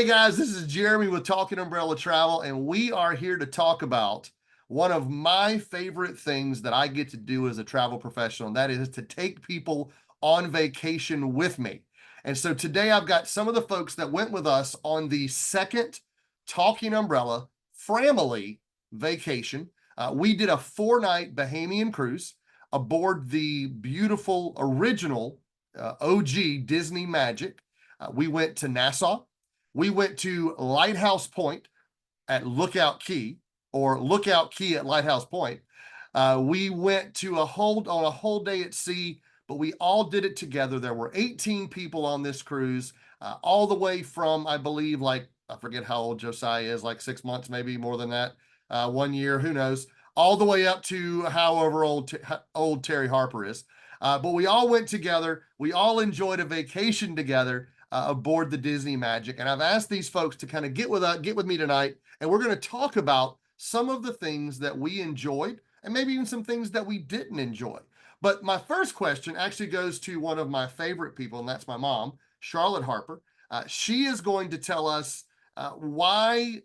Hey guys, this is Jeremy with Talking Umbrella Travel, and we are here to talk about one of my favorite things that I get to do as a travel professional, and that is to take people on vacation with me. And so today I've got some of the folks that went with us on the second Talking Umbrella Framily vacation. We did a 4-night Bahamian cruise aboard the beautiful original OG Disney Magic. We went to Nassau. We went to Lighthouse Point at Lookout Key, or Lookout Key at Lighthouse Point. We went to a whole day at sea, but we all did it together. There were 18 people on this cruise, all the way from, I believe, like, I forget how old Josiah is, like 6 months, maybe more than that, 1 year, who knows, all the way up to however old Terry Harper is. But we all went together. We all enjoyed a vacation together aboard the Disney Magic. And I've asked these folks to kind of get with me tonight, and we're going to talk about some of the things that we enjoyed and maybe even some things that we didn't enjoy. But my first question actually goes to one of my favorite people, and that's my mom, Charlotte Harper. She is going to tell us why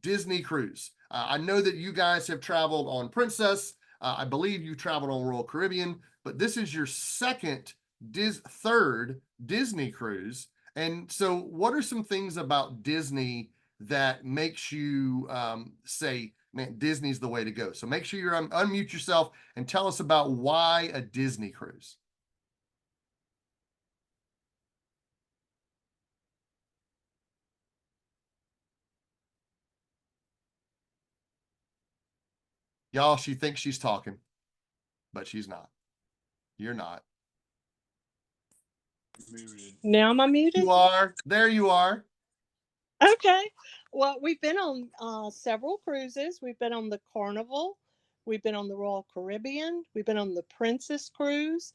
Disney Cruise. I know that you guys have traveled on Princess. I believe you traveled on Royal Caribbean, but this is your third Disney cruise. And so what are some things about Disney that makes you say, man, Disney's the way to go? So make sure you unmute yourself and tell us about why a Disney cruise. Y'all, she thinks she's talking, but she's not. You're not. Now am I muted? You are. There you are. Okay. Well, we've been on several cruises. We've been on the Carnival. We've been on the Royal Caribbean. We've been on the Princess Cruise.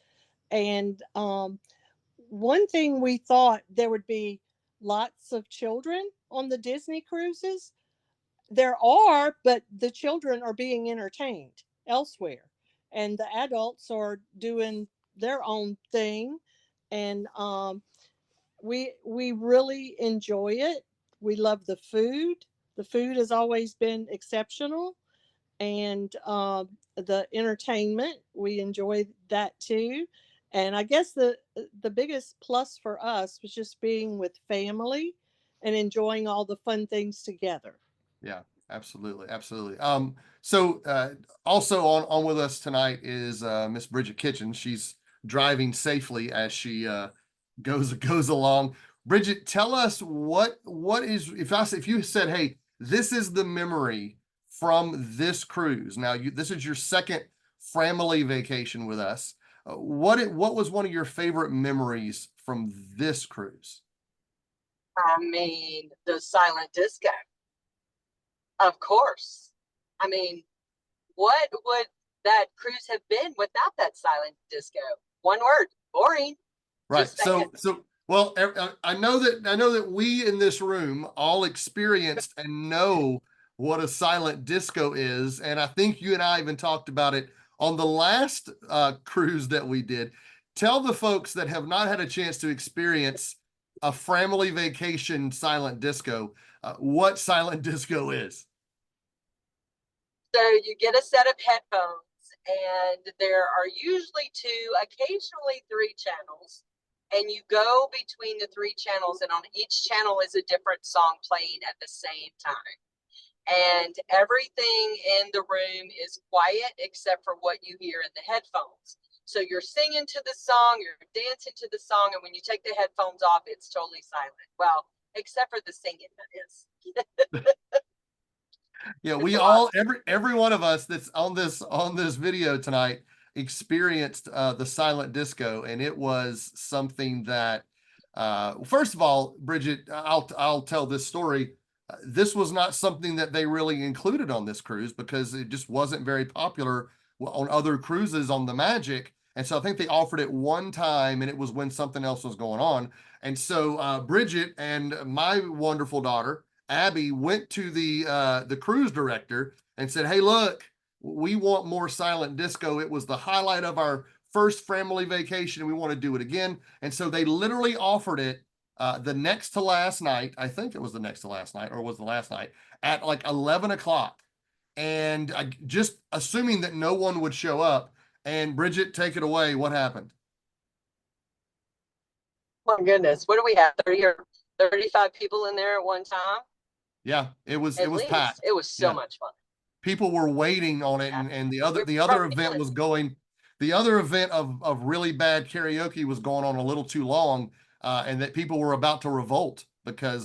And one thing we thought there would be lots of children on the Disney cruises. There are, but the children are being entertained elsewhere. And the adults are doing their own thing. And we really enjoy it. We love the food. The food has always been exceptional, and the entertainment, we enjoy that too. And I guess the biggest plus for us was just being with family and enjoying all the fun things together. Yeah, absolutely, absolutely. So also on with us tonight is Miss Bridget Kitchen. She's driving safely as she goes along. Bridget, tell us what is, if you said, hey, this is the memory from this cruise. Now this is your second family vacation with us. What was one of your favorite memories from this cruise? I mean, the silent disco. Of course. I mean, what would that cruise have been without that silent disco? One word, boring. Right. So well, I know that we in this room all experienced and know what a silent disco is, and I think you and I even talked about it on the last cruise that we did. Tell the folks that have not had a chance to experience a family vacation silent disco what silent disco is. So you get a set of headphones, and there are usually 2, occasionally 3 channels, and you go between the 3 channels, and on each channel is a different song playing at the same time. And everything in the room is quiet except for what you hear in the headphones. So you're singing to the song, you're dancing to the song, and when you take the headphones off, it's totally silent. Well, except for the singing, that is. Yeah, we all, every one of us that's on this video tonight experienced the silent disco, and it was something that first of all, Bridget, I'll tell this story. This was not something that they really included on this cruise because it just wasn't very popular on other cruises on the Magic. And so I think they offered it one time, and it was when something else was going on. And so Bridget and my wonderful daughter Abby went to the cruise director and said, hey, look, we want more silent disco. It was the highlight of our first family vacation, and we want to do it again. And so they literally offered it The next to last night, I think it was the next to last night, or was the last night, at like 11 o'clock. And I just assuming that no one would show up. And Bridget, take it away. What happened? My goodness, what do we have? 30 or 35 people in there at one time? Yeah, it was At least. packed. It was so Yeah. much fun. People were waiting on it, and the other event was going. The other event of really bad karaoke was going on a little too long, and that people were about to revolt because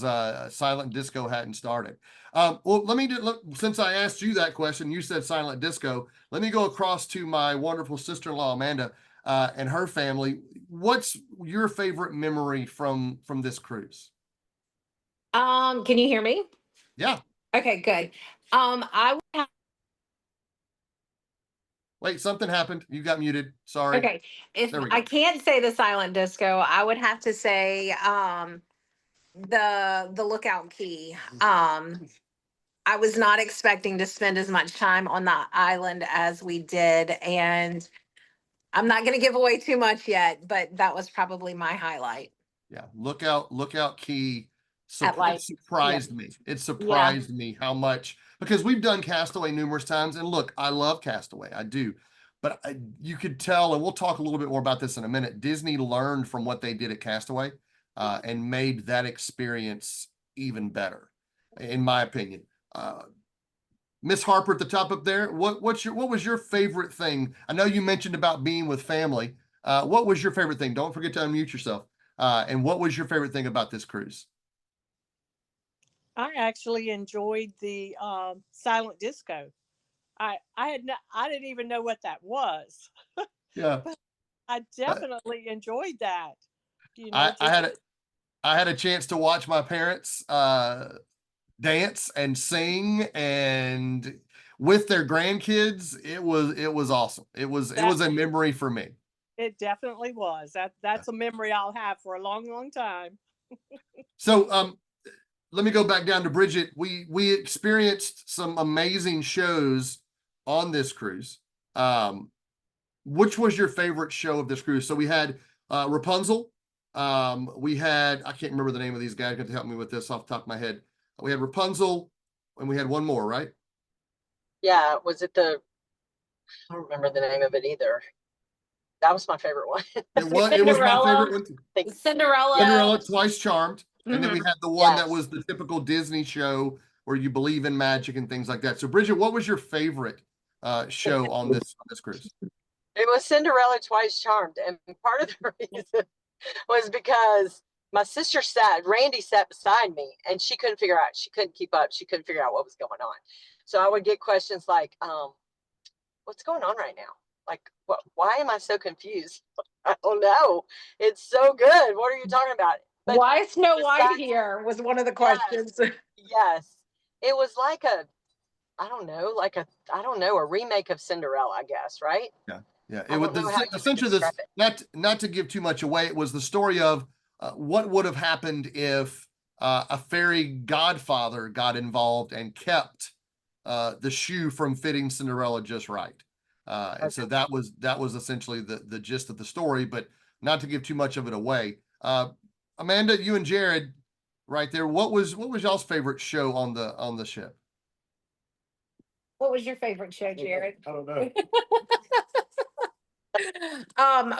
silent disco hadn't started. Well, let me since I asked you that question, you said silent disco. Let me go across to my wonderful sister-in-law Amanda and her family. What's your favorite memory from this cruise? Can you hear me? Yeah. Okay, good. I would have, Wait, something happened. You got muted. Sorry. okay. If There we go. I can't say the silent disco, I would have to say the Lookout Key. I was not expecting to spend as much time on the island as we did, and I'm not going to give away too much yet, but that was probably my highlight. Yeah, Lookout Key. At It like, surprised yeah. me. It surprised me how much, because we've done Castaway numerous times, and look, I love Castaway, I do, but you could tell, and we'll talk a little bit more about this in a minute. Disney learned from what they did at Castaway, and made that experience even better, in my opinion. Miss Harper at the top up there, what was your favorite thing? I know you mentioned about being with family. What was your favorite thing? Don't forget to unmute yourself. And what was your favorite thing about this cruise? I actually enjoyed the silent disco. I didn't even know what that was. Yeah, But I definitely enjoyed that. You know, I just had a chance to watch my parents dance and sing and with their grandkids. It was awesome. It was a memory for me. it definitely was. That's a memory I'll have for a long, long time. So let me go back down to Bridget. We experienced some amazing shows on this cruise. Which was your favorite show of this cruise? So we had Rapunzel. We had, I can't remember the name of these guys, got to help me with this off the top of my head. We had Rapunzel, and we had one more, right? Yeah, was it I don't remember the name of it either. That was my favorite one. It was my favorite one too. Cinderella. Cinderella Twice Charmed. And then we Mhm. had the one that Yes. was the typical Disney show where you believe in magic and things like that. So Bridget, what was your favorite show on this cruise? It was Cinderella Twice Charmed, and part of the reason was because my sister Randy sat beside me, and she couldn't keep up. She couldn't figure out what was going on. So I would get questions like, what's going on right now? Like, why am I so confused? I don't know. It's so good. What are you talking about? But why is Snow White here was one of the questions. yes, it was like I don't know, a remake of Cinderella, I guess, right? Yeah. I don't know how you would Essentially describe it. not to give too much away. It was the story of what would have happened if a fairy godfather got involved and kept the shoe from fitting Cinderella just right. And so that was essentially the gist of the story, but not to give too much of it away. Amanda, you and Jared right there, what was y'all's favorite show on the ship? What was your favorite show, Jared? I don't know.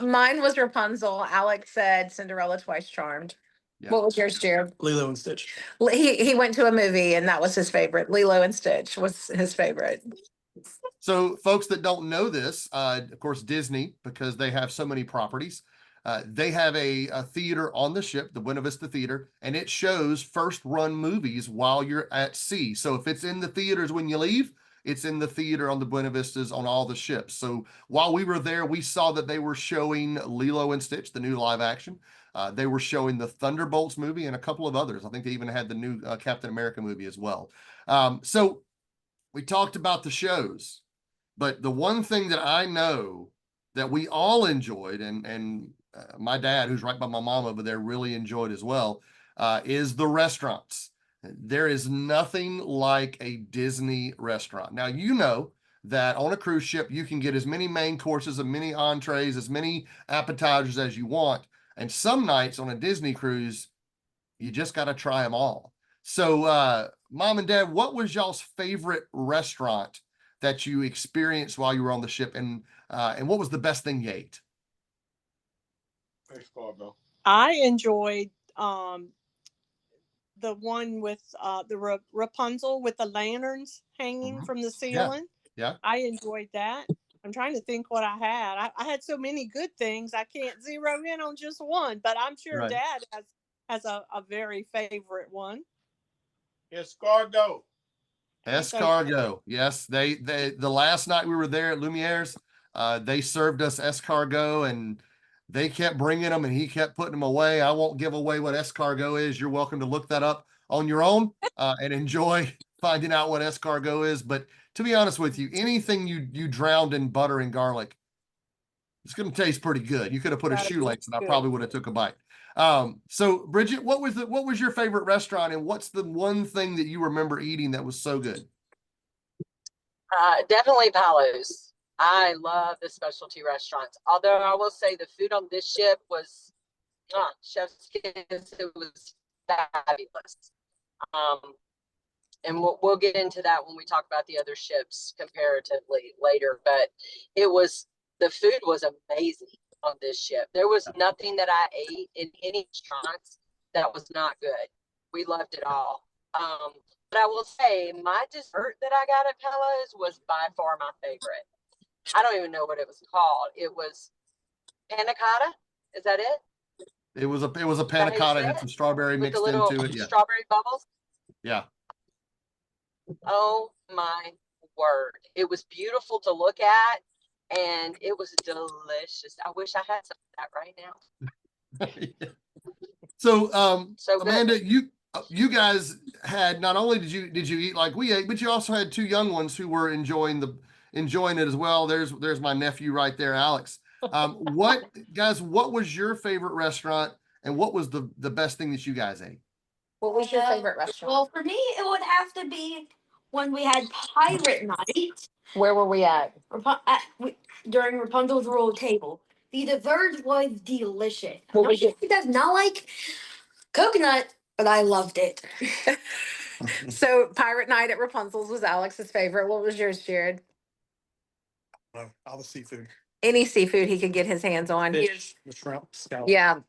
Mine was Rapunzel. Alex said Cinderella Twice Charmed. Yeah. What was yours, Jared? Lilo and Stitch. He went to a movie and that was his favorite. Lilo and Stitch was his favorite. So folks that don't know this, of course, Disney, because they have so many properties, they have a theater on the ship, the Buena Vista Theater, and it shows first run movies while you're at sea. So if it's in the theaters when you leave, it's in the theater on the Buena Vistas on all the ships. So while we were there, we saw that they were showing Lilo and Stitch, the new live action. They were showing the Thunderbolts movie and a couple of others. I think they even had the new Captain America movie as well. So we talked about the shows, but the one thing that I know that we all enjoyed, and my dad, who's right by my mom over there, really enjoyed as well, is the restaurants. There is nothing like a Disney restaurant. Now, you know that on a cruise ship, you can get as many main courses, as many entrees, as many appetizers as you want. And some nights on a Disney cruise, You just got to try them all. So, Mom and Dad, what was y'all's favorite restaurant that you experienced while you were on the ship, and what was the best thing you ate? I enjoyed the one with the Rapunzel with the lanterns hanging from the Yeah, ceiling. yeah. I enjoyed that. I'm trying to think what I had. I had so many good things. I can't zero in on just one, but I'm sure Right. Dad has a very favorite one. Escargot. Escargot. Yes, they the last night we were there at Lumiere's, they served us escargot, and they kept bringing them, and he kept putting them away. I won't give away what escargot is. You're welcome to look that up on your own and enjoy finding out what escargot is. But to be honest with you, anything you drowned in butter and garlic, it's going to taste pretty good. You could have put a That'd be shoelace, and I good. probably would have took a bite. So Bridget, what was your favorite restaurant, and what's the one thing that you remember eating that was so good? Definitely Palos. I love the specialty restaurants. Although I will say the food on this ship was, chef's kiss. It was fabulous. And we'll get into that when we talk about the other ships comparatively later. But the food was amazing on this ship. There was nothing that I ate in any restaurants that was not good. We loved it all. But I will say my dessert that I got at Pella's was by far my favorite. I don't even know what it was called. It was panna cotta. Is that it? It was a panna cotta, had some strawberry With the mixed little into it. Yeah. strawberry bubbles. Yeah. Oh my word. It was beautiful to look at, and it was delicious. I wish I had some of that right now. So, So good. Amanda, you guys had, not only did you eat like we ate, but you also had two young ones who were enjoying it as well. There's my nephew right there, Alex. What was your favorite restaurant, and what was the best thing that you guys ate? What was your favorite restaurant? Well, for me, it would have to be when we had Pirate Night Where were we at? during Rapunzel's Royal Table. The dessert was delicious. What was It does not like coconut, but I loved it. So Pirate Night at Rapunzel's was Alex's favorite. What was yours, Jared? All the seafood. Any seafood he could get his hands on. Fish, the shrimp, scallop. Yeah,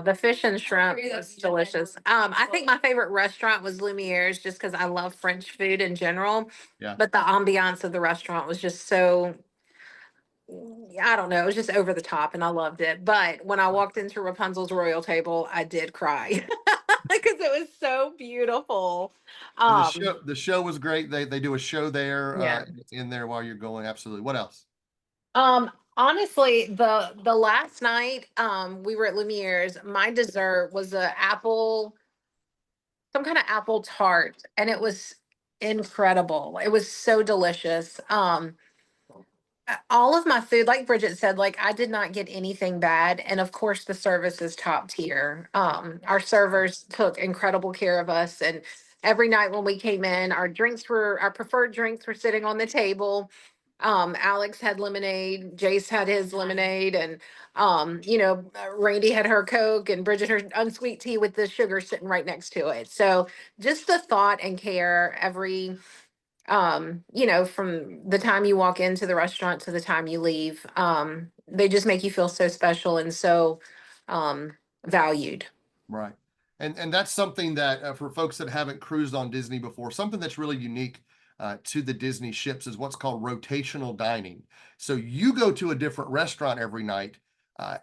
the fish and shrimp was delicious. I think my favorite restaurant was Lumiere's, just because I love French food in general. Yeah. But the ambiance of the restaurant was just so, I don't know, it was just over the top, and I loved it. But when I walked into Rapunzel's Royal Table, I did cry because it was so beautiful. And the show was great. They do a show there Yeah. in there while you're going. Absolutely. What else? Honestly, the last night we were at Lumiere's, my dessert was some kind of apple tart, and it was incredible. It was so delicious. All of my food, like Bridget said, like I did not get anything bad, and of course the service is top tier. Our servers took incredible care of us, and every night when we came in, our preferred drinks were sitting on the table. Alex had lemonade, Jace had his lemonade, and Randy had her Coke, and Bridget her unsweet tea with the sugar sitting right next to it. So just the thought and care from the time you walk into the restaurant to the time you leave, they just make you feel so special and so valued. Right. And that's something that for folks that haven't cruised on Disney before, something that's really unique to the Disney ships is what's called rotational dining. So you go to a different restaurant every night,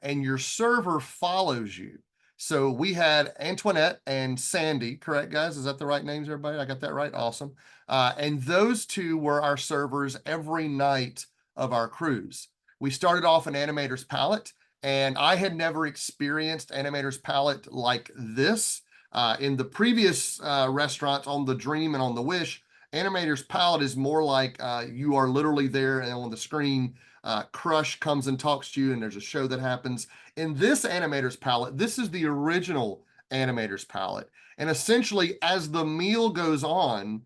and your server follows you. So we had Antoinette and Sandy, correct, guys? Is that the right names, everybody? I got that right? Awesome. And those two were our servers every night of our cruise. We started off in Animator's Palette, and I had never experienced Animator's Palette like this. In the previous restaurants on the Dream and on the Wish, Animator's Palette is more like you are literally there, and on the screen, Crush comes and talks to you, and there's a show that happens. In this Animator's Palette, this is the original Animator's Palette. And essentially, as the meal goes on,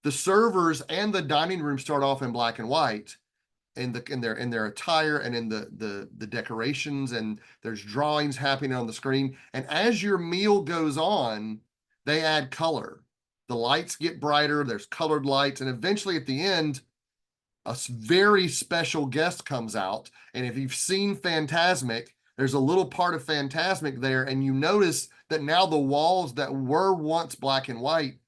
the servers and the dining room start off in black and white. in their attire and in the decorations, and there's drawings happening on the screen. And as your meal goes on, they add color. The lights get brighter, there's colored lights, and eventually at the end, a very special guest comes out. And if you've seen Fantasmic, there's a little part of Fantasmic there, and you notice that now the walls that were once black and white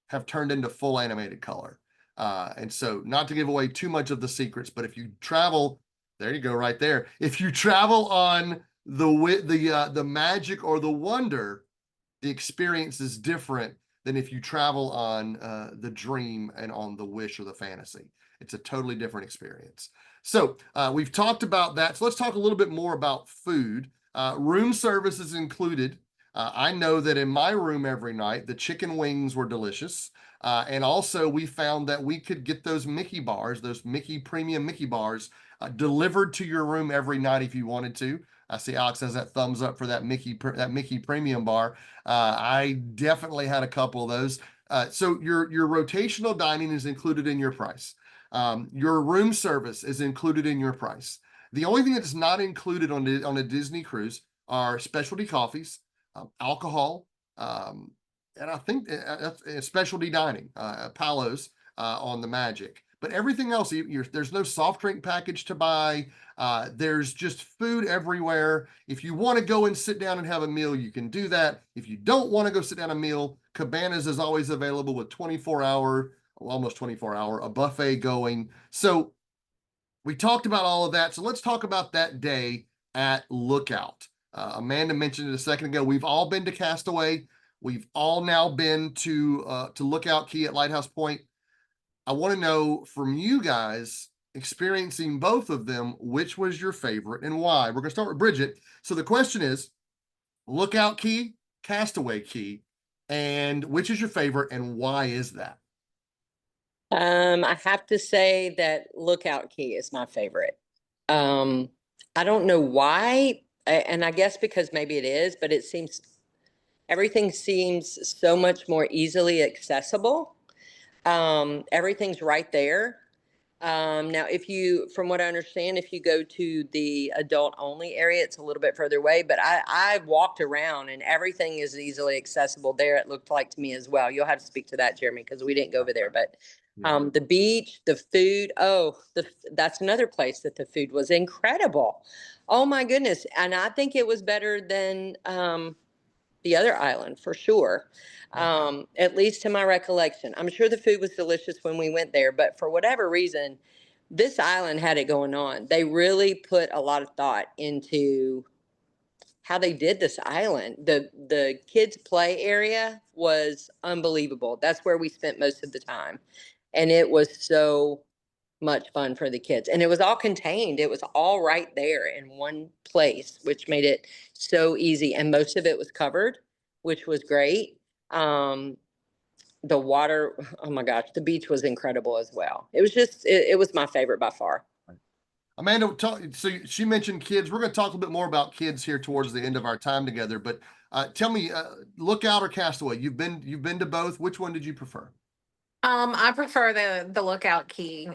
have turned into full animated color. And so, not to give away too much of the secrets, but if you travel, there you go, right there. If you travel on the magic or the wonder, the experience is different than if you travel on the dream and on the wish or the fantasy. It's a totally different experience. So we've talked about that. So let's talk a little bit more about food. Room service is included. I know that in my room every night, the chicken wings were delicious. And also we found that we could get those Mickey bars, those premium Mickey bars, delivered to your room every night if you wanted to. I see Alex has that thumbs up for that Mickey premium bar. I definitely had a couple of those. So your rotational dining is included in your price. Your room service is included in your price. The only thing that's not included on a Disney cruise are specialty coffees, alcohol, and I think specialty dining, Palos on the Magic. But everything else, there's no soft drink package to buy. There's just food everywhere. If you want to go and sit down and have a meal, you can do that. If you don't want to go sit down a meal, Cabanas is always available with 24-hour, almost 24-hour, a buffet going. So we talked about all of that. So let's talk about that day at Lookout. Amanda mentioned it a second ago. We've all been to Castaway. We've all now been to Lookout Key at Lighthouse Point. I want to know from you guys, experiencing both of them, which was your favorite and why? We're going to start with Bridget. So the question is, Lookout Key, Castaway Key, and which is your favorite and why is that? I have to say that Lookout Key is my favorite. I don't know why, and I guess because maybe it is, but everything seems so much more easily accessible. Everything's right there. Now, from what I understand, if you go to the adult only area, it's a little bit further away, but I walked around and everything is easily accessible there. It looked like to me as well. You'll have to speak to that, Jeremy, because we didn't go over there, but the beach, the food. That's another place that the food was incredible. Oh my goodness. And I think it was better than, the other island for sure. At least to my recollection. I'm sure the food was delicious when we went there, but for whatever reason, this island had it going on. They really put a lot of thought into how they did this island. The kids play area was unbelievable. That's where we spent most of the time. And it was so much fun for the kids. And it was all contained. It was all right there in one place, which made it so easy. And most of it was covered, which was great. The water, oh my gosh, the beach was incredible as well. It was it was my favorite by far. Amanda, so she mentioned kids. We're going to talk a little bit more about kids here towards the end of our time together. But tell me, Lookout or Castaway? You've been to both. Which one did you prefer? I prefer the Lookout Key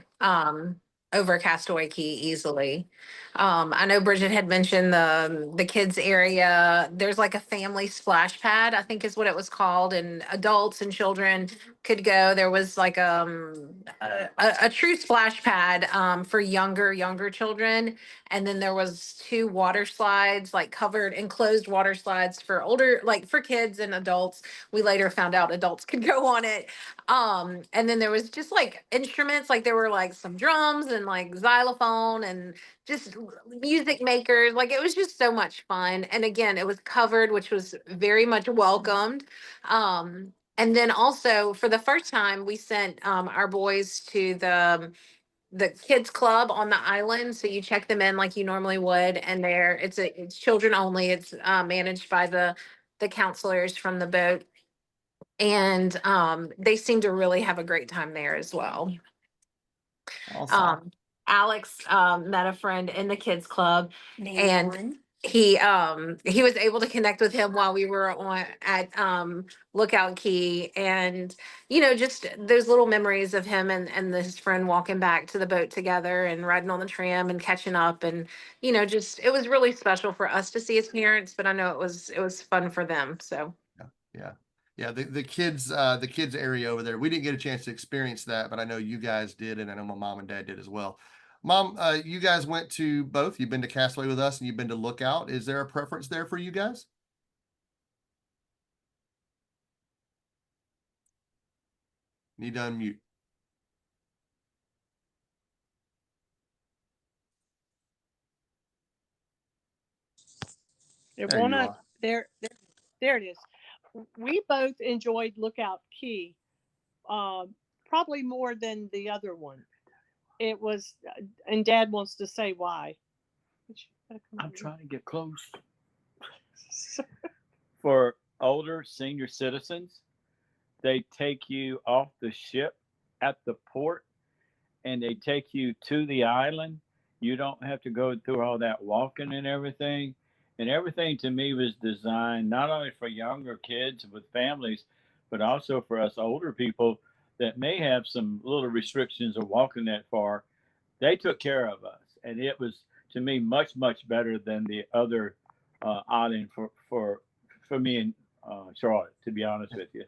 over Castaway Key easily. I know Bridget had mentioned the kids area. There's like a family splash pad, I think is what it was called, and adults and children could go. There was like a true splash pad for younger children, and then there was 2 water slides, like covered enclosed water slides for older, like for kids and adults. We later found out adults could go on it. And then there was just like instruments, like there were like some drums and like xylophone and just music makers. Like it was just so much fun. And again, it was covered, which was very much welcomed. And then also for the first time, we sent our boys to the kids club on the island. So you check them in like you normally would, and it's children only. It's managed by the counselors from the boat, and they seem to really have a great time there as well. Awesome. Alex met a friend in the kids club, and he was able to connect with him while we were on at Lookout Key, and just those little memories of him and his friend walking back to the boat together and riding on the tram and catching up, and just it was really special for us to see his parents, but I know it was fun for them. So Yeah. Yeah. The kids, the kids area over there, we didn't get a chance to experience that, but I know you guys did. And I know my mom and dad did as well. Mom, you guys went to both. You've been to Castaway with us and you've been to Lookout. Is there a preference there for you guys? Need to unmute. There There you wanna are. there it is. We both enjoyed Lookout Key, probably more than the other one. It was, and Dad wants to say why. I'm trying to get close. For older senior citizens, they take you off the ship at the port and they take you to the island. You don't have to go through all that walking and everything. And everything to me was designed not only for younger kids with families, but also for us older people that may have some little restrictions of walking that far. They took care of us, and it was to me much better than the other island for me and Charlotte. To be honest with you.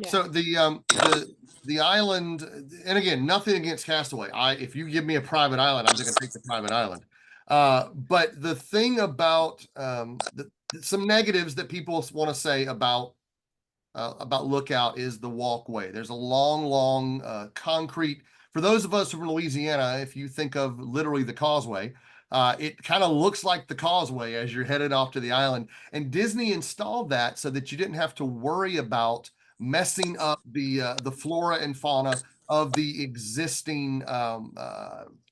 Yeah. So the island, and again, nothing against Castaway. If you give me a private island, I'm just gonna take the private island. But the thing about some negatives that people want to say about Lookout is the walkway. There's a long concrete. For those of us from Louisiana, if you think of literally the causeway, it kind of looks like the causeway as you're headed off to the island. And Disney installed that so that you didn't have to worry about messing up the flora and fauna of the existing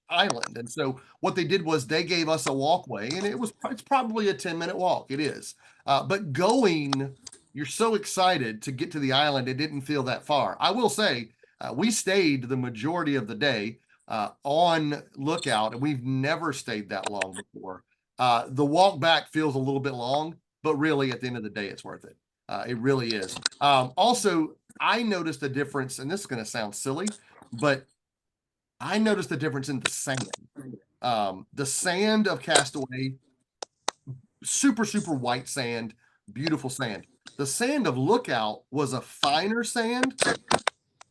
island. And so what they did was they gave us a walkway, and it's probably a 10-minute walk. It is, but going, you're so excited to get to the island, it didn't feel that far. I will say, we stayed the majority of the day on Lookout, and we've never stayed that long before. The walk back feels a little bit long, but really at the end of the day, it's worth it. It really is. Also, I noticed a difference, and this is going to sound silly, but I noticed the difference in the sand. The sand of Castaway, super white sand, beautiful sand. The sand of Lookout was a finer sand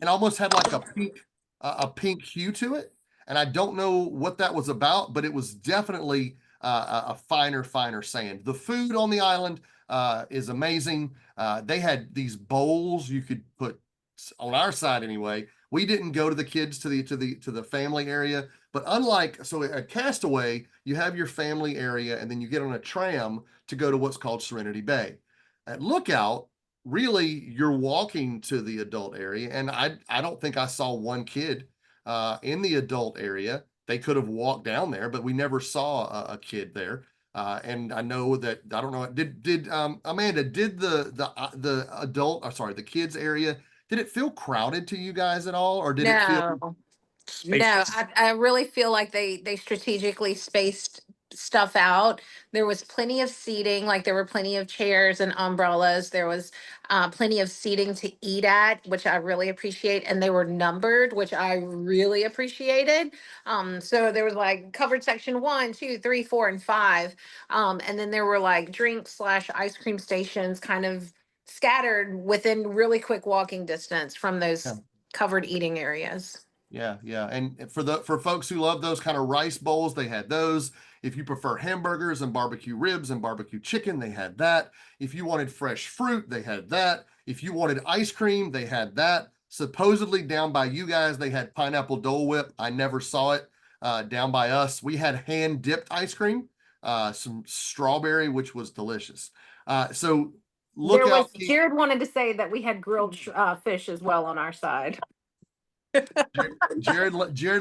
and almost had like a pink hue to it. And I don't know what that was about, but it was definitely a finer sand. The food on the island is amazing. They had these bowls you could put on our side anyway. We didn't go to the kids to the family area, but unlike at Castaway, you have your family area and then you get on a tram to go to what's called Serenity Bay. At Lookout, really you're walking to the adult area, and I don't think I saw one kid in the adult area. They could have walked down there, but we never saw a kid there. And I know that I don't know. Did Amanda, did the adult, or sorry, the kids area, did it feel crowded to you guys at all, or did it feel no. No, I really feel like they strategically spaced stuff out. There was plenty of seating, like there were plenty of chairs and umbrellas. There was plenty of seating to eat at, which I really appreciate, and they were numbered, which I really appreciated. So there was like covered section 1, 2, 3, 4, and 5, and then there were like drink slash ice cream stations, kind of scattered within really quick walking distance from Yeah. those covered eating areas. Yeah. And for folks who love those kind of rice bowls, they had those. If you prefer hamburgers and barbecue ribs and barbecue chicken, they had that. If you wanted fresh fruit, they had that. If you wanted ice cream, they had that. Supposedly down by you guys, they had pineapple Dole Whip. I never saw it. Down by us, we had hand dipped ice cream, some strawberry, which was delicious. So There was Lookout. Jared wanted to say that we had grilled fish as well on our side. Jared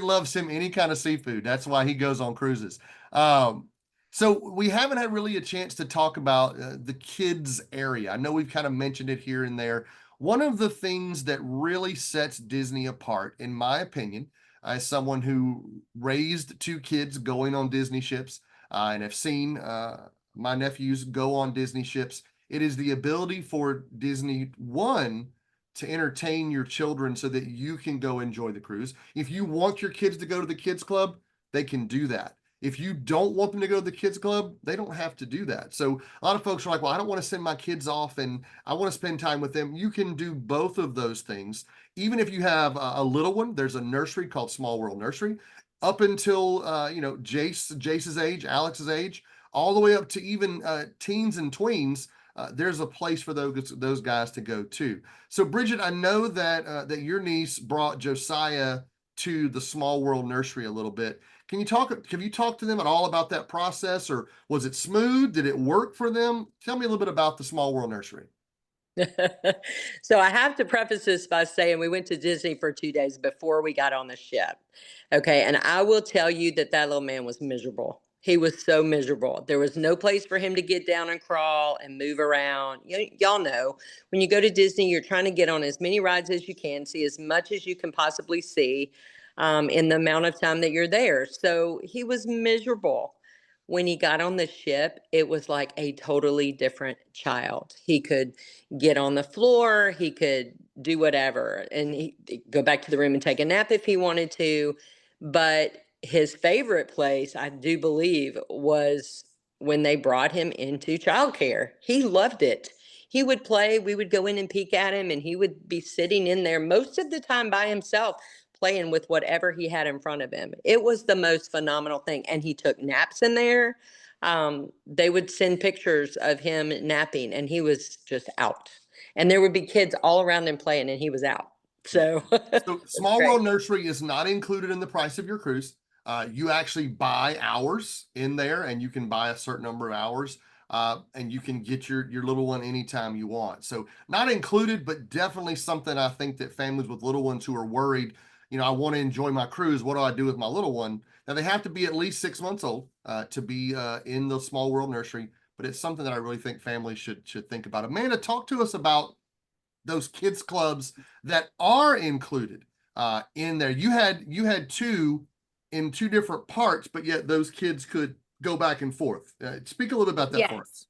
loves him any kind of seafood. That's why he goes on cruises. So we haven't had really a chance to talk about the kids area. I know we've kind of mentioned it here and there. One of the things that really sets Disney apart, in my opinion, as someone who raised 2 kids going on Disney ships, and have seen my nephews go on Disney ships. It is the ability for Disney, one, to entertain your children so that you can go enjoy the cruise. If you want your kids to go to the kids club, they can do that. If you don't want them to go to the kids club, they don't have to do that. So a lot of folks are like, well, I don't want to send my kids off and I want to spend time with them. You can do both of those things. Even if you have a little one, there's a nursery called Small World Nursery up until, Jace's age, Alex's age, all the way up to even teens and tweens. There's a place for those guys to go too. So Bridget, I know that your niece brought Josiah to the Small World Nursery a little bit. Have you talked to them at all about that process, or was it smooth? Did it work for them? Tell me a little bit about the Small World Nursery. So I have to preface this by saying we went to Disney for 2 days before we got on the ship. Okay. And I will tell you that that little man was miserable. He was so miserable. There was no place for him to get down and crawl and move around. Y'all know when you go to Disney, you're trying to get on as many rides as you can, see as much as you can possibly see in the amount of time that you're there. So he was miserable. When he got on the ship, it was like a totally different child. He could get on the floor, he could do whatever, and he go back to the room and take a nap if he wanted to. But his favorite place, I do believe, was when they brought him into childcare. He loved it. He would play, we would go in and peek at him, and he would be sitting in there most of the time by himself, playing with whatever he had in front of him. It was the most phenomenal thing. And he took naps in there. They would send pictures of him napping, and he was just out. And there would be kids all around him playing, and he was out. So, So it's Small great. World Nursery is not included in the price of your cruise. You actually buy hours in there, and you can buy a certain number of hours, and you can get your little one anytime you want. So not included, but definitely something I think that families with little ones who are worried, I want to enjoy my cruise. What do I do with my little one? Now they have to be at least 6 months old to be in the Small World Nursery, but it's something that I really think families should think about. Amanda, talk to us about those kids clubs that are included in there. You had two in two different parts, but yet those kids could go back and forth. Speak a little bit about that for Yes. us.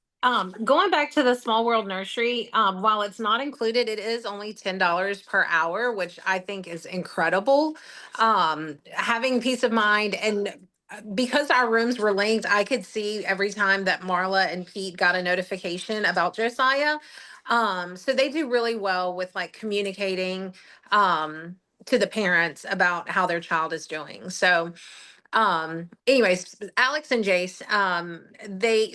Going back to the Small World Nursery, while it's not included, it is only $10 per hour, which I think is incredible. Having peace of mind, and because our rooms were linked, I could see every time that Marla and Pete got a notification about Josiah. So they do really well with like communicating to the parents about how their child is doing. So anyways, Alex and Jace,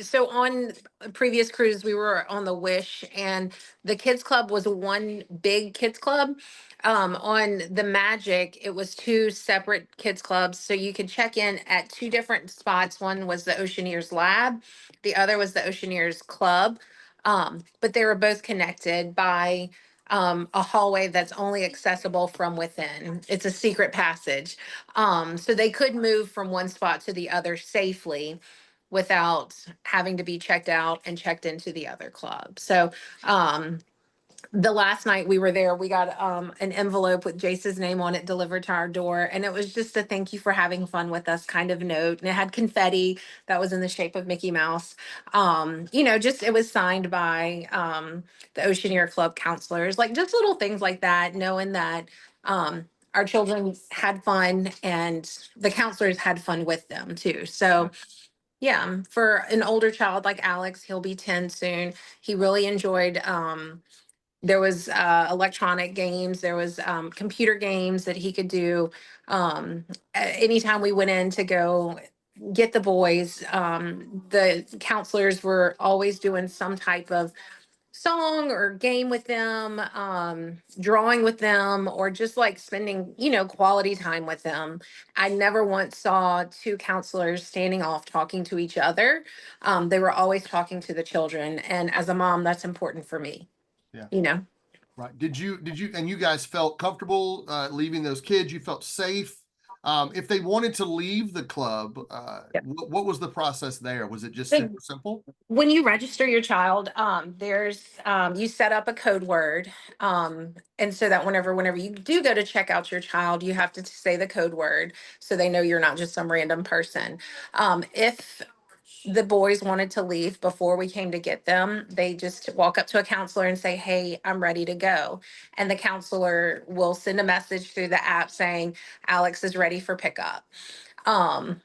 so on a previous cruise we were on the Wish, and the kids club was one big kids club. On the Magic it was two separate kids clubs, so you could check in at two different spots. One was the Oceaneers Lab, the other was the Oceaneers Club. But they were both connected by a hallway that's only accessible from within. It's a secret passage. So they could move from one spot to the other safely without having to be checked out and checked into the other club. So the last night we were there, we got an envelope with Jace's name on it delivered to our door. And it was just a thank you for having fun with us kind of note. And it had confetti that was in the shape of Mickey Mouse. Just it was signed by the Oceaneer Club counselors, like just little things like that, knowing that our children had fun and the counselors had fun with them too. So yeah, for an older child like Alex, he'll be 10 soon. He really enjoyed there was electronic games, there was computer games that he could do. Anytime we went in to go get the boys, the counselors were always doing some type of song or game with them, drawing with them, or just like spending, quality time with them. I never once saw two counselors standing off talking to each other. They were always talking to the children. And as a mom, that's important for me. Yeah. You know? Right. And you guys felt comfortable leaving those kids? You felt safe? If they wanted to leave the club, Yep. what was the process there? Was it just So super simple? when you register your child, there's you set up a code word, and so that whenever you do go to check out your child, you have to say the code word so they know you're not just some random person. If the boys wanted to leave before we came to get them, they just walk up to a counselor and say, "Hey, I'm ready to go." And the counselor will send a message through the app saying, "Alex is ready for pickup." Um,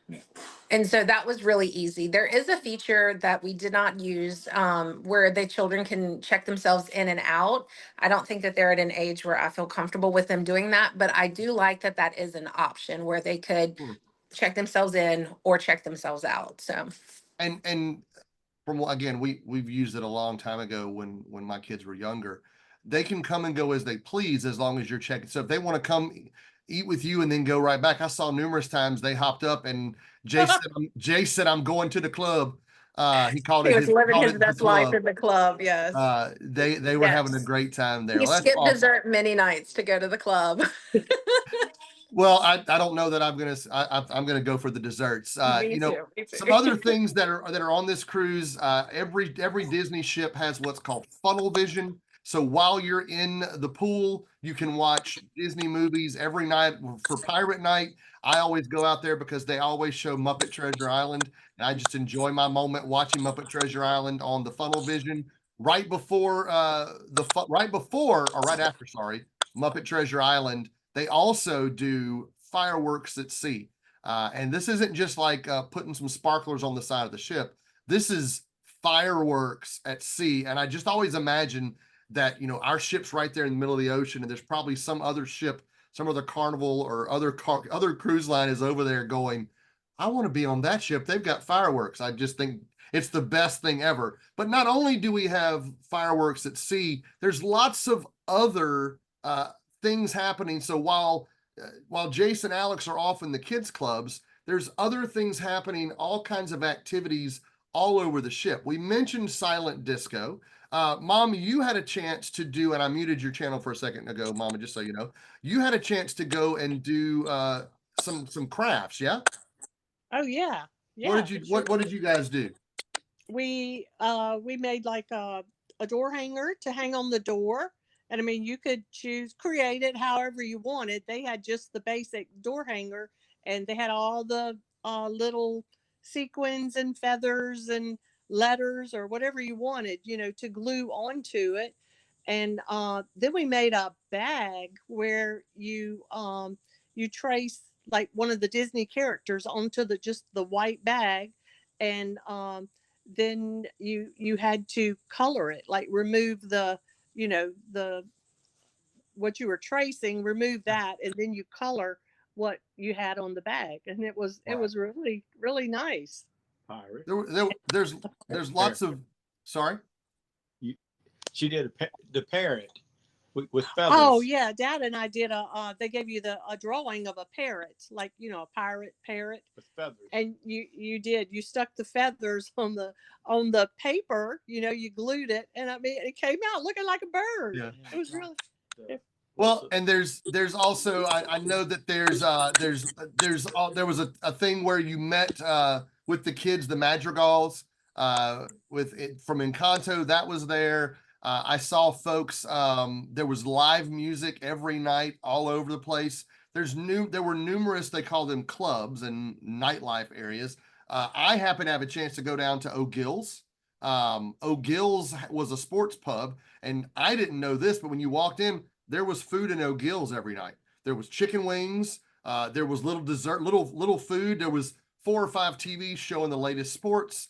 and so that was really easy. There is a feature that we did not use where the children can check themselves in and out. I don't think that they're at an age where I feel comfortable with them doing that, but I do like that that is an option where they could Hmm. check themselves in or check themselves out. So And from again, we've used it a long time ago when my kids were younger. They can come and go as they please as long as you're checking. So if they want to come eat with you and then go right back, I saw numerous times they hopped up and Jay said, "I'm going to the club." He called he it was his living called his it the best life club. in the club. Yes. They were having a Yes. great time there. He Well, that's skipped awesome. dessert many nights to go to the club. Well, I don't know that I'm gonna go for the desserts. Me too. Me Some too. other things that are on this cruise. Every Disney ship has what's called funnel vision. So while you're in the pool, you can watch Disney movies every night. For Pirate Night, I always go out there because they always show Muppet Treasure Island, and I just enjoy my moment watching Muppet Treasure Island on the funnel vision. Right before right before or right after, sorry, Muppet Treasure Island, they also do fireworks at sea. And this isn't just like putting some sparklers on the side of the ship. This is fireworks at sea. And I just always imagine that, our ship's right there in the middle of the ocean, and there's probably some other ship, some other Carnival or other cruise line is over there going, "I want to be on that ship. They've got fireworks." I just think it's the best thing ever. But not only do we have fireworks at sea, there's lots of other things happening. So while Jason and Alex are off in the kids clubs, there's other things happening, all kinds of activities all over the ship. We mentioned silent disco. Mom, you had a chance to do, and I muted your channel for a second ago, Mama, just so you know, you had a chance to go and do some crafts, yeah? Oh yeah, What yeah. did you Sure. what did you guys do? We made like a door hanger to hang on the door. And I mean, you could create it however you wanted. They had just the basic door hanger, and they had all the little sequins and feathers and letters or whatever you wanted, to glue onto it. And then we made a bag where you trace like one of the Disney characters onto just the white bag. And then you had to color it, like remove the what you were tracing, remove that, and then you color what you had on the bag, and it Wow. was really really nice. Pirate. There's lots of, sorry. You, she did the parrot with Oh feathers. yeah, Dad and I did they gave you a drawing of a parrot, like a pirate parrot. With feathers. And you stuck the feathers on the paper, you glued it, and I mean it came out looking like a bird. Yeah. It was really Well, and there's also, I know that there was a thing where you met with the kids, the Madrigals, with it from Encanto, that was there. I saw folks, there was live music every night all over the place. There were numerous, they call them clubs and nightlife areas. I happen to have a chance to go down to O'Gill's. O'Gill's was a sports pub, and I didn't know this, but when you walked in, there was food in O'Gill's every night. There was chicken wings. There was little dessert, little food. There was 4 or 5 TVs showing the latest sports.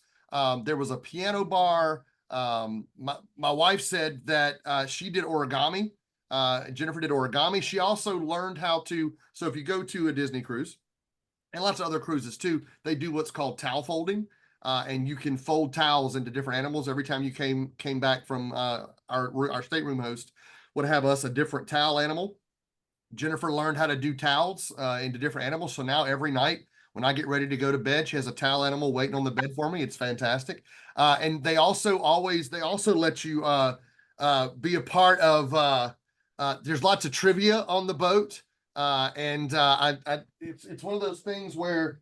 There was a piano bar. My wife said that she did origami. Jennifer did origami. She also learned how to. So if you go to a Disney cruise, and lots of other cruises too, they do what's called towel folding. And you can fold towels into different animals. Every time you came back from our stateroom host would have us a different towel animal. Jennifer learned how to do towels into different animals. So now every night when I get ready to go to bed, she has a towel animal waiting on the bed for me. It's fantastic. And they also let you be a part of. There's lots of trivia on the boat, and it's one of those things where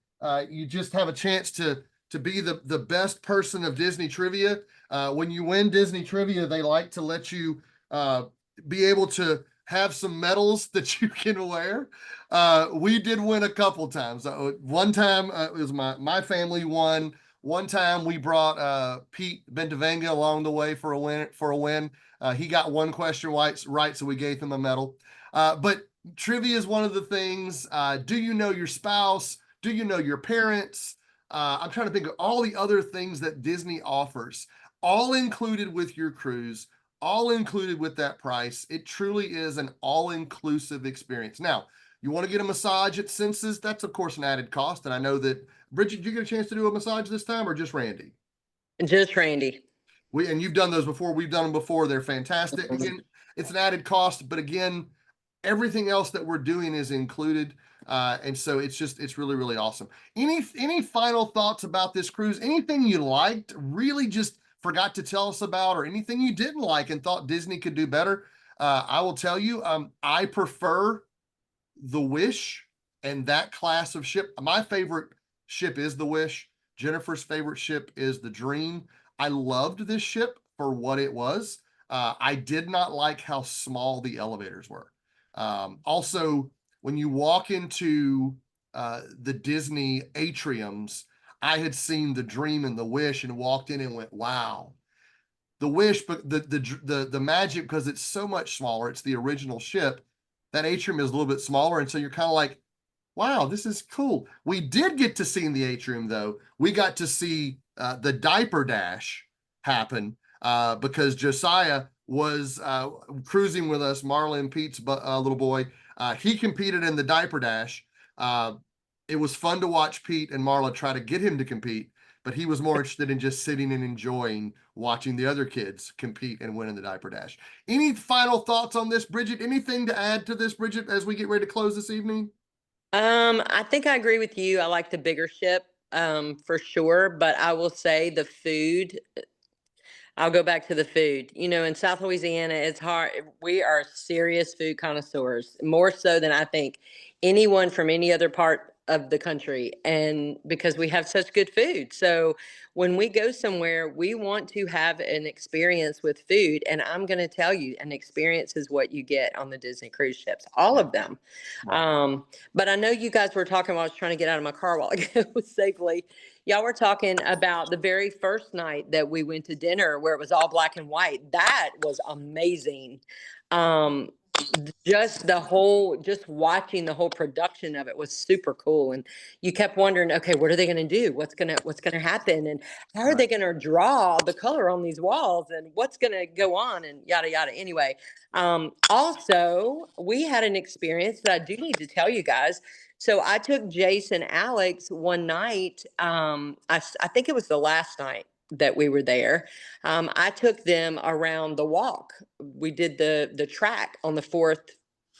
you just have a chance to be the best person of Disney trivia. When you win Disney trivia, they like to let you be able to have some medals that you can wear. We did win a couple times. One time it was my family won One time we brought Pete Bentavanga along the way for a win. He got one question right, so we gave him a medal. But trivia is one of the things. Do you know your spouse? Do you know your parents? I'm trying to think of all the other things that Disney offers, all included with your cruise, all included with that price. It truly is an all-inclusive experience. Now, you want to get a massage at Senses? That's of course an added cost. And I know that, Bridget, did you get a chance to do a massage this time or just Randy? Just Randy. And you've done those before. We've done them before. They're fantastic. Again, it's an added cost, but again, everything else that we're doing is included. And so it's really, really awesome. Any final thoughts about this cruise? Anything you liked, really just forgot to tell us about, or anything you didn't like and thought Disney could do better? I will tell you, I prefer the Wish and that class of ship. My favorite ship is the Wish. Jennifer's favorite ship is the Dream. I loved this ship for what it was. I did not like how small the elevators were. Also, when you walk into the Disney atriums, I had seen the Dream and the Wish and walked in and went, wow. The Wish, but the Magic, because it's so much smaller, it's the original ship. That atrium is a little bit smaller, and so you're kind of like, wow, this is cool. We did get to see in the atrium, though. We got to see the diaper dash happen because Josiah was cruising with us, Marla and Pete's little boy. He competed in the diaper dash. It was fun to watch Pete and Marla try to get him to compete, but he was more interested in just sitting and enjoying watching the other kids compete and win in the diaper dash. Any final thoughts on this, Bridget? Anything to add to this, Bridget, as we get ready to close this evening? I think I agree with you. I like the bigger ship, for sure. But I will say the food, I'll go back to the food. You know, in South Louisiana, it's hard. We are serious food connoisseurs, more so than I think anyone from any other part of the country. And because we have such good food. So when we go somewhere, we want to have an experience with food. And I'm going to tell you, an experience is what you get on the Disney cruise ships, all of them. Right. But I know you guys were talking while I was trying to get out of my car a while ago safely. Y'all were talking about the very first night that we went to dinner where it was all black and white. That was amazing. Just watching the whole production of it was super cool. And you kept wondering, okay, what are they going to do? What's going to happen? And how are they going to draw the color on these walls? And what's going to go on? And yada, yada. Anyway, also, we had an experience that I do need to tell you guys. So I took Jace and Alex one night. I think it was the last night that we were there. I took them around the walk. We did the track on the fourth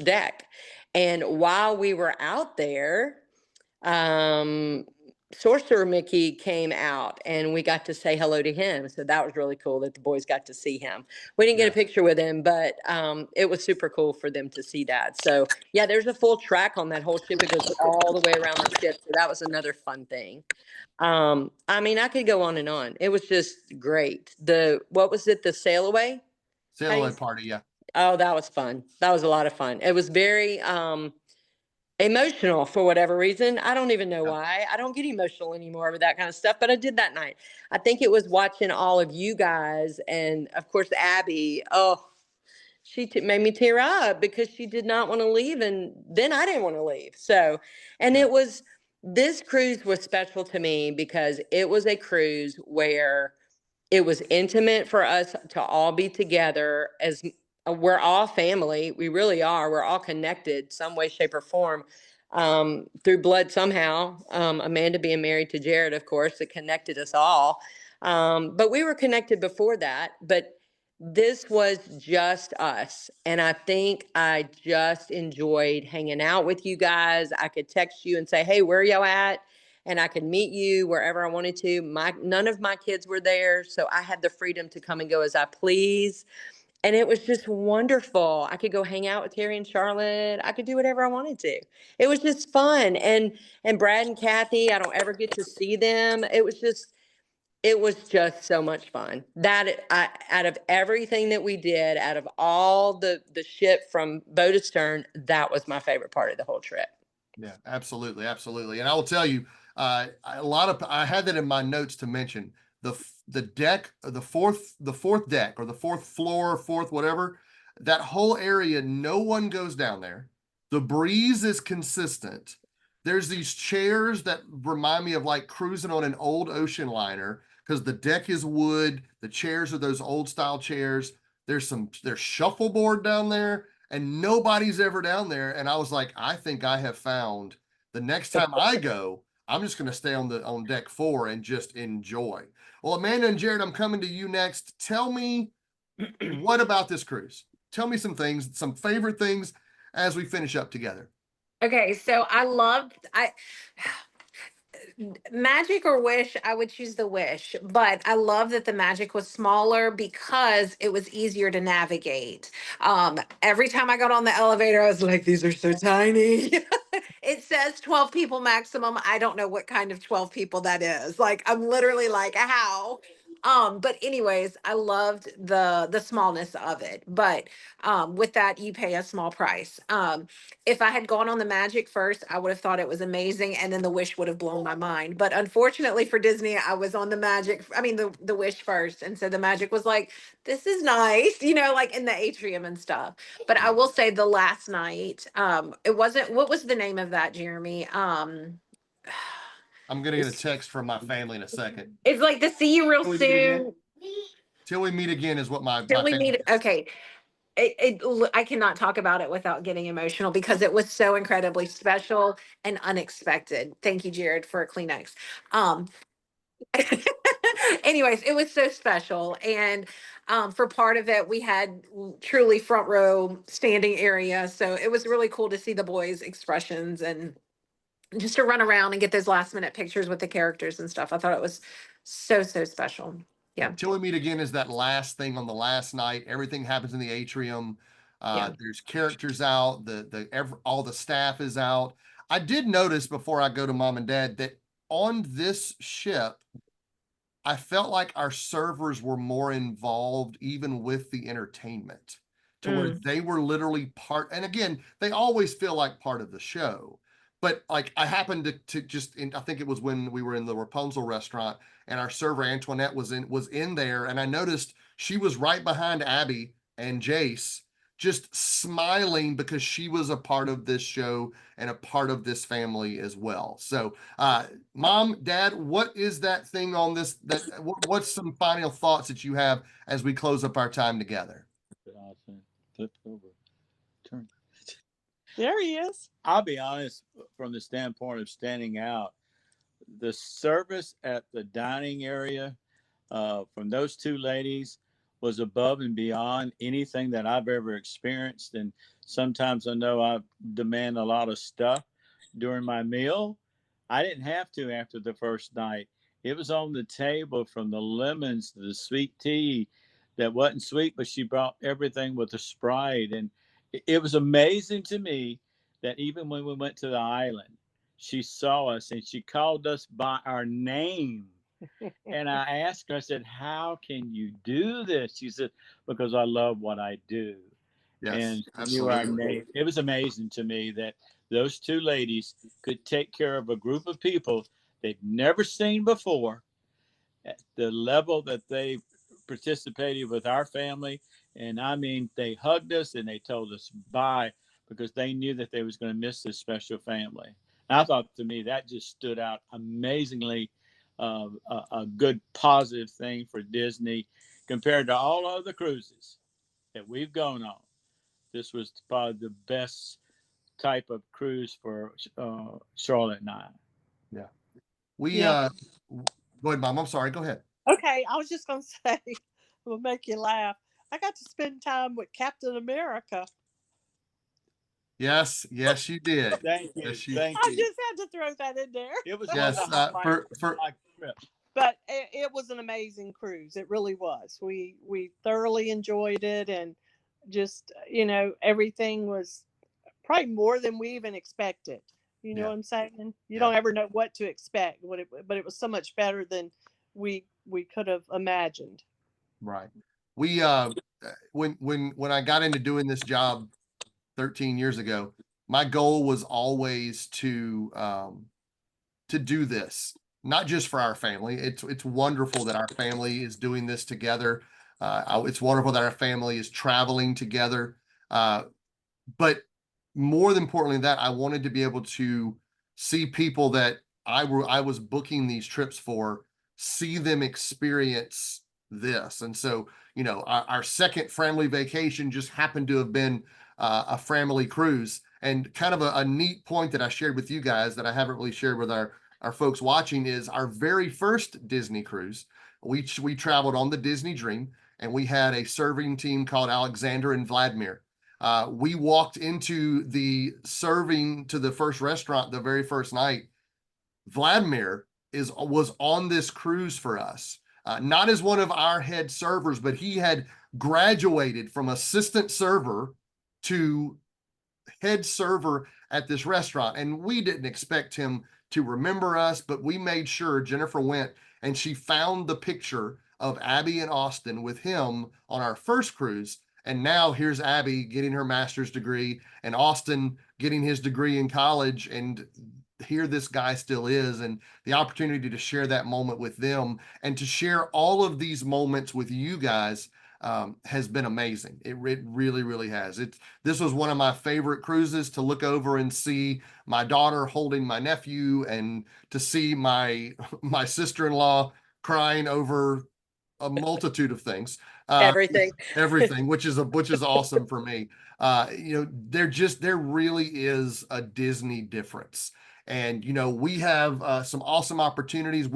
deck. And while we were out there, Sorcerer Mickey came out and we got to say hello to him. So that was really cool that the boys got to see him. We didn't get a picture with him, but it was super cool for them to see that. So yeah, there's a full track on that whole ship. It goes all the way around the ship. So that was another fun thing. I mean, I could go on and on. It was just great. What was it? The sail away? Sail away party, yeah. Oh, that was fun. That was a lot of fun. It was very emotional for whatever reason. I don't even know why. I don't get emotional anymore with that kind of stuff, but I did that night. I think it was watching all of you guys and of course Abby. Oh, she made me tear up because she did not want to leave and then I didn't want to leave. So, and this cruise was special to me because it was a cruise where it was intimate for us to all be together as we're all family. We really are. We're all connected some way, shape, or form through blood somehow. Amanda being married to Jared, of course, it connected us all. But we were connected before that. But this was just us. And I think I just enjoyed hanging out with you guys. I could text you and say, hey, where are y'all at? And I could meet you wherever I wanted to. None of my kids were there, so I had the freedom to come and go as I please. And it was just wonderful. I could go hang out with Terry and Charlotte. I could do whatever I wanted to. It was just fun. And Brad and Kathy, I don't ever get to see them. It was just so much fun. Out of everything that we did, out of all the ship from bow to stern, that was my favorite part of the whole trip. Yeah, absolutely, absolutely. And I will tell you, I had that in my notes to mention the deck, the fourth deck or the fourth floor, fourth whatever, that whole area. No one goes down there. The breeze is consistent. There's these chairs that remind me of like cruising on an old ocean liner because the deck is wood. The chairs are those old style chairs. There's shuffleboard down there and nobody's ever down there. And I was like, I think I have found the next time I go, I'm just going to stay on deck 4 and just enjoy. Well, Amanda and Jared, I'm coming to you next. Tell me what about this cruise? Tell me some things, some favorite things as we finish up together. Okay, so I magic or wish, I would choose the wish, but I love that the magic was smaller because it was easier to navigate. Every time I got on the elevator, I was like, these are so tiny. It says 12 people maximum. I don't know what kind of 12 people that is. Like, I'm literally like, how? But anyways, I loved the smallness of it. But with that, you pay a small price. If I had gone on the magic first, I would have thought it was amazing, and then the wish would have blown my mind. But unfortunately for Disney, I was on the magic, I mean the wish first. And so the magic was like, this is nice, like in the atrium and stuff. But I will say the last night, it wasn't, what was the name of that, Jeremy? I'm going to get a text from my family in a second. It's like the see you real soon. Till we meet again is what my Till we family meet. says. Okay. I cannot talk about it without getting emotional because it was so incredibly special and unexpected. Thank you, Jared, for a Kleenex. Um, anyways, it was so special. And for part of it, we had truly front row standing area. So it was really cool to see the boys' expressions and just to run around and get those last minute pictures with the characters and stuff. I thought it was so, so special. Yeah. Till we meet again is that last thing on the last night. Everything happens in the atrium. Yeah. There's characters out. All the staff is out. I did notice before I go to mom and dad that on this ship, I felt like our servers were more involved even with the entertainment to where they were literally part. And again, they always feel like part of the show. But like I happened to just I think it was when we were in the Rapunzel restaurant and our server Antoinette was in there, and I noticed she was right behind Abby and Jace, just smiling because she was a part of this show and a part of this family as well. So mom, dad, what is that thing on this what's some final thoughts that you have as we close up our time together? Flip over. Turn. There he is. I'll be honest, from the standpoint of standing out, the service at the dining area from those two ladies was above and beyond anything that I've ever experienced. And sometimes I know I demand a lot of stuff during my meal. I didn't have to after the first night. It was on the table, from the lemons to the sweet tea that wasn't sweet, but she brought everything with a Sprite. And it was amazing to me that even when we went to the island, she saw us and she called us by our name. And I asked her, I said, how can you do this? She said, because I love what I do. Yes, And absolutely. it was amazing to me that those two ladies could take care of a group of people they've never seen before at the level that they participated with our family. And I mean, they hugged us and they told us bye because they knew that they was going to miss this special family. And I thought, to me, that just stood out amazingly, a good positive thing for Disney compared to all other cruises that we've gone on. This was probably the best type of cruise for Charlotte and I. Yeah. We Yeah. go ahead, mom. I'm sorry. Go ahead. Okay, I was just gonna say, will make you laugh. I got to spend time with Captain America. Yes, yes, you did. Thank you. Yes, you Thank I you. just had to throw that in there. It was yes, one of the highlights for of my trip. But it was an amazing cruise. It really was. We thoroughly enjoyed it, and just everything was probably more than we even expected. You know yeah, what I'm saying? You yeah, don't ever know what to expect. But it was so much better than we could have imagined. right. We when I got into doing this job 13 years ago, my goal was always to do this, not just for our family. It's wonderful that our family is doing this together. It's wonderful that our family is traveling together. But more than importantly than that, I wanted to be able to see people that I was booking these trips for, see them experience this. And so, you know, our second Framily vacation just happened to have been a Framily cruise. And kind of a neat point that I shared with you guys that I haven't really shared with our folks watching is our very first Disney cruise. We traveled on the Disney Dream, and we had a serving team called Alexander and Vladimir. We walked into the serving to the first restaurant the very first night. Vladimir was on this cruise for us, not as one of our head servers, but he had graduated from assistant server to head server at this restaurant. And we didn't expect him to remember us, but we made sure Jennifer went and she found the picture of Abby and Austin with him on our first cruise. And now here's Abby getting her master's degree and Austin getting his degree in college. And here this guy still is. And the opportunity to share that moment with them and to share all of these moments with you guys has been amazing. It really, really has. This was one of my favorite cruises, to look over and see my daughter holding my nephew, and to see my sister-in-law crying over a multitude of things. Everything. Everything, which is awesome for me. You know, there really is a Disney difference. And, you know, we have some awesome opportunities.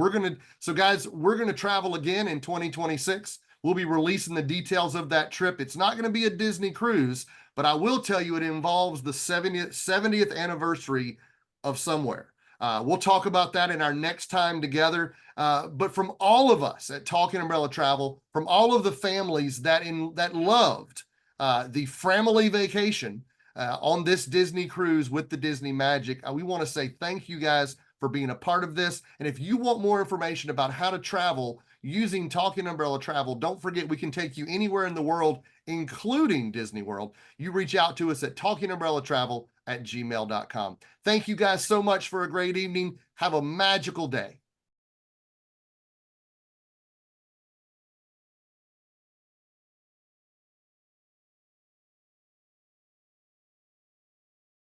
So guys, we're going to travel again in 2026. We'll be releasing the details of that trip. It's not going to be a Disney cruise, but I will tell you it involves the 70th anniversary of somewhere. We'll talk about that in our next time together. But from all of us at Talking Umbrella Travel, from all of the families that loved the Framily vacation on this Disney cruise with the Disney Magic, we want to say thank you guys for being a part of this. And if you want more information about how to travel using Talking Umbrella Travel, don't forget we can take you anywhere in the world, including Disney World. You reach out to us at talkingumbrellatravel@gmail.com. Thank you guys so much for a great evening. Have a magical day.